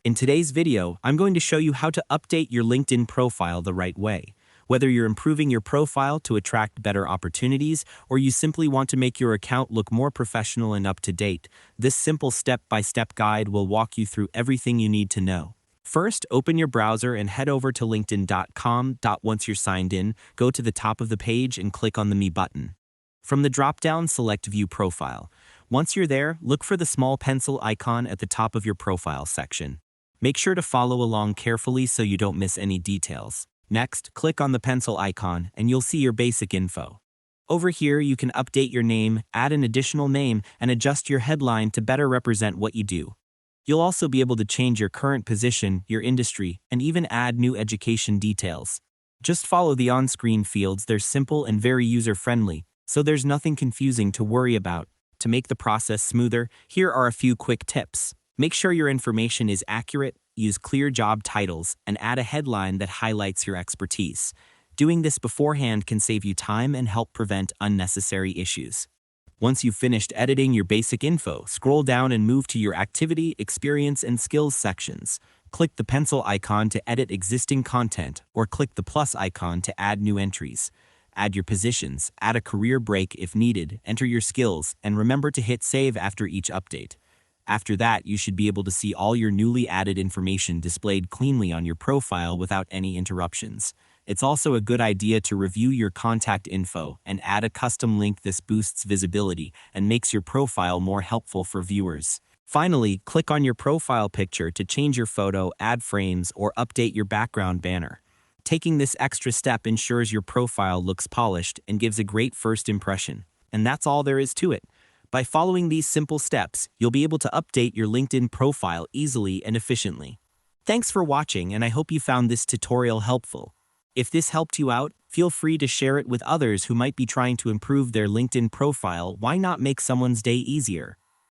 In today's video, I'm going to show you how to update your LinkedIn profile the right way. Whether you're improving your profile to attract better opportunities or you simply want to make your account look more professional and up to date, this simple step-by-step guide will walk you through everything you need to know. First, open your browser and head over to linkedin.com. Once you're signed in, go to the top of the page and click on the Me button. From the drop-down, select View Profile. Once you're there, look for the small pencil icon at the top of your profile section. Make sure to follow along carefully so you don't miss any details. Next, click on the pencil icon and you'll see your basic info. Over here, you can update your name, add an additional name, and adjust your headline to better represent what you do. You'll also be able to change your current position, your industry, and even add new education details. Just follow the on-screen fields. They're simple and very user-friendly, so there's nothing confusing to worry about. To make the process smoother, here are a few quick tips. Make sure your information is accurate, use clear job titles, and add a headline that highlights your expertise. Doing this beforehand can save you time and help prevent unnecessary issues. Once you've finished editing your basic info, scroll down and move to your activity, experience, and skills sections. Click the pencil icon to edit existing content, or click the plus icon to add new entries. Add your positions, add a career break if needed, enter your skills, and remember to hit save after each update. After that, you should be able to see all your newly added information displayed cleanly on your profile without any interruptions. It's also a good idea to review your contact info and add a custom link. This boosts visibility and makes your profile more helpful for viewers. Finally, click on your profile picture to change your photo, add frames, or update your background banner. Taking this extra step ensures your profile looks polished and gives a great first impression. And that's all there is to it. By following these simple steps, you'll be able to update your LinkedIn profile easily and efficiently. Thanks for watching, and I hope you found this tutorial helpful. If this helped you out, feel free to share it with others who might be trying to improve their LinkedIn profile. Why not make someone's day easier?